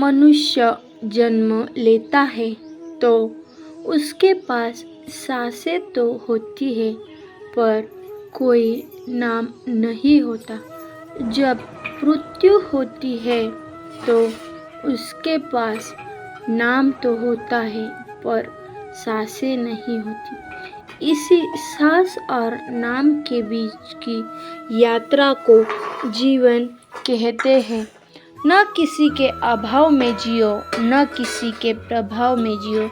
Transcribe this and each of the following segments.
मनुष्य जन्म लेता है तो उसके पास सांसें तो होती है पर कोई नाम नहीं होता। जब मृत्यु होती है तो उसके पास नाम तो होता है पर सांसें नहीं होती। इसी सांस और नाम के बीच की यात्रा को जीवन कहते हैं। न किसी के अभाव में जियो, न किसी के प्रभाव में जियो।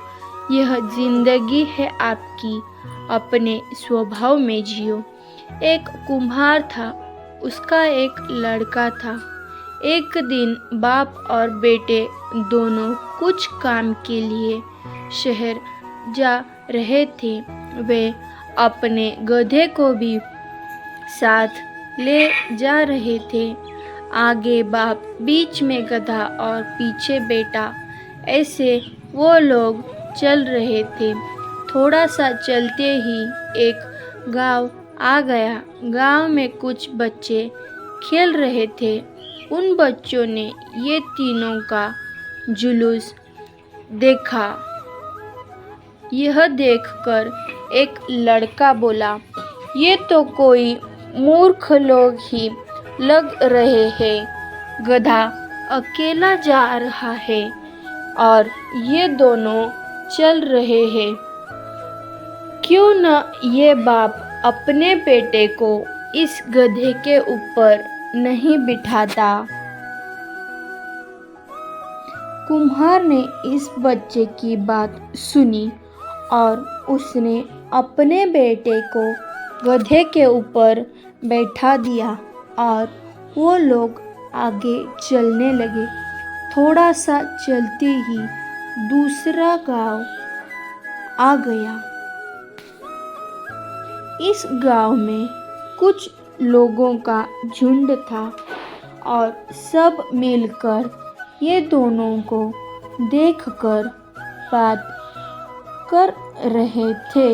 यह जिंदगी है आपकी, अपने स्वभाव में जियो। एक कुम्हार था, उसका एक लड़का था। एक दिन बाप और बेटे दोनों कुछ काम के लिए शहर जा रहे थे। वे अपने गधे को भी साथ ले जा रहे थे। आगे बाप, बीच में गधा और पीछे बेटा, ऐसे वो लोग चल रहे थे। थोड़ा सा चलते ही एक गांव आ गया। गांव में कुछ बच्चे खेल रहे थे। उन बच्चों ने ये तीनों का जुलूस देखा। यह देखकर एक लड़का बोला, ये तो कोई मूर्ख लोग ही लग रहे हैं। गधा अकेला जा रहा है और ये दोनों चल रहे हैं। क्यों न ये बाप अपने बेटे को इस गधे के ऊपर नहीं बिठाता। कुम्हार ने इस बच्चे की बात सुनी और उसने अपने बेटे को गधे के ऊपर बैठा दिया और वो लोग आगे चलने लगे। थोड़ा सा चलते ही दूसरा गांव आ गया। इस गांव में कुछ लोगों का झुंड था और सब मिलकर ये दोनों को देखकर बात कर रहे थे।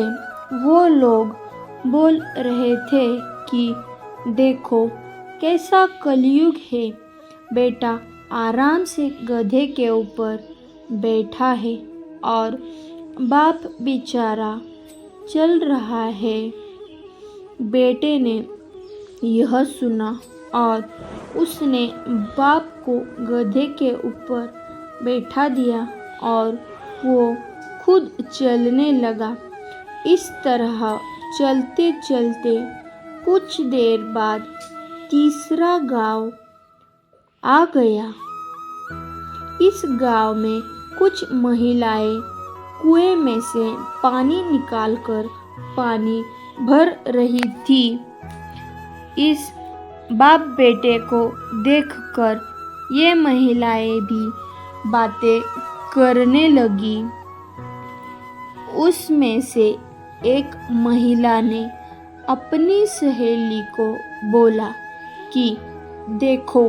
वो लोग बोल रहे थे कि देखो कैसा कलयुग है। बेटा आराम से गधे के ऊपर बैठा है और बाप बेचारा चल रहा है। बेटे ने यह सुना और उसने बाप को गधे के ऊपर बैठा दिया और वो खुद चलने लगा। इस तरह चलते चलते कुछ देर बाद तीसरा गांव आ गया। इस गांव में कुछ महिलाएं कुएं में से पानी निकालकर पानी भर रही थी। इस बाप बेटे को देखकर ये महिलाएं भी बातें करने लगी। उसमें से एक महिला ने अपनी सहेली को बोला कि देखो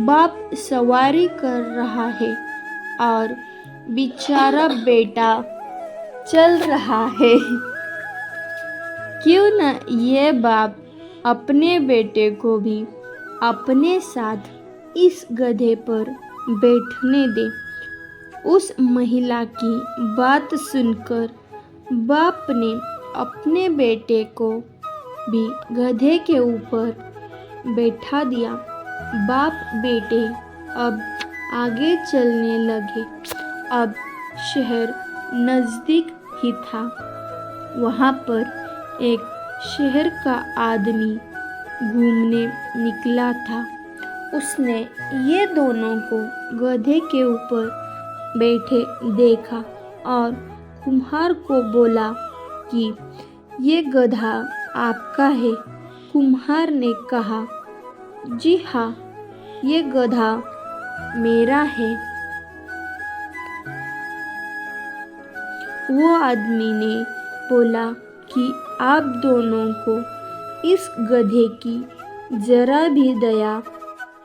बाप सवारी कर रहा है और बेचारा बेटा चल रहा है। क्यों न ये बाप अपने बेटे को भी अपने साथ इस गधे पर बैठने दे। उस महिला की बात सुनकर बाप ने अपने बेटे को भी गधे के ऊपर बैठा दिया। बाप बेटे अब आगे चलने लगे। अब शहर नज़दीक ही था। वहाँ पर एक शहर का आदमी घूमने निकला था। उसने ये दोनों को गधे के ऊपर बैठे देखा और कुम्हार को बोला कि ये गधा आपका है। कुम्हार ने कहा, जी हाँ, ये गधा मेरा है। वो आदमी ने बोला कि आप दोनों को इस गधे की जरा भी दया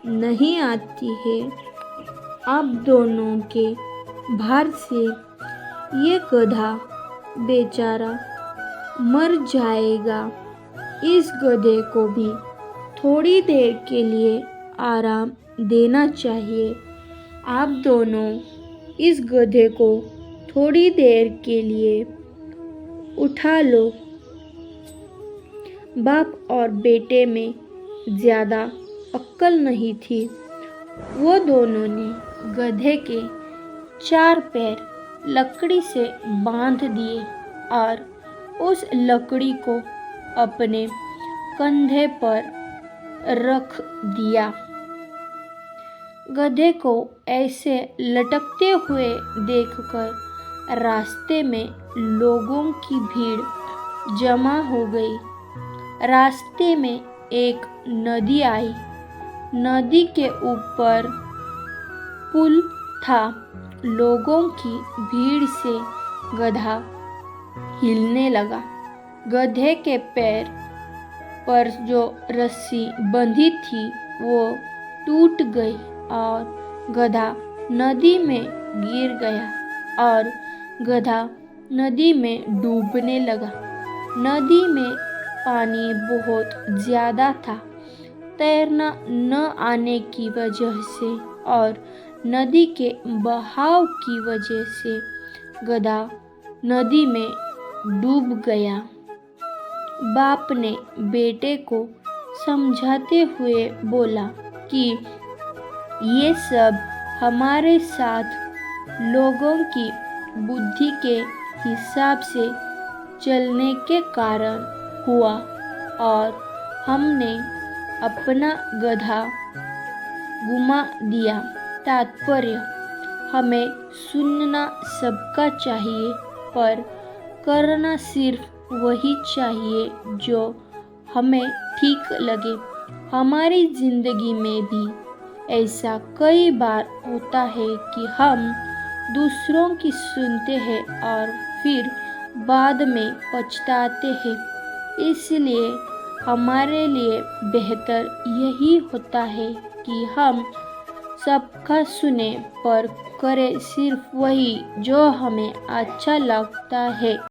नहीं आती है। आप दोनों के भार से ये गधा बेचारा मर जाएगा। इस गधे को भी थोड़ी देर के लिए आराम देना चाहिए। आप दोनों इस गधे को थोड़ी देर के लिए उठा लो। बाप और बेटे में ज़्यादा अक्ल नहीं थी। वो दोनों ने गधे के 4 पैर लकड़ी से बांध दिए और उस लकड़ी को अपने कंधे पर रख दिया। गधे को ऐसे लटकते हुए देखकर रास्ते में लोगों की भीड़ जमा हो गई। रास्ते में एक नदी आई। नदी के ऊपर पुल था। लोगों की भीड़ से गधा हिलने लगा। गधे के पैर पर जो रस्सी बंधी थी वो टूट गई और गधा नदी में गिर गया और गधा नदी में डूबने लगा। नदी में पानी बहुत ज़्यादा था। तैरना न आने की वजह से और नदी के बहाव की वजह से गधा नदी में डूब गया। बाप ने बेटे को समझाते हुए बोला कि ये सब हमारे साथ लोगों की बुद्धि के हिसाब से चलने के कारण हुआ और हमने अपना गधा गुमा दिया। तात्पर्य, हमें सुनना सबका चाहिए पर करना सिर्फ वही चाहिए जो हमें ठीक लगे। हमारी ज़िंदगी में भी ऐसा कई बार होता है कि हम दूसरों की सुनते हैं और फिर बाद में पछताते हैं। इसलिए हमारे लिए बेहतर यही होता है कि हम सबका सुने पर करें सिर्फ वही जो हमें अच्छा लगता है।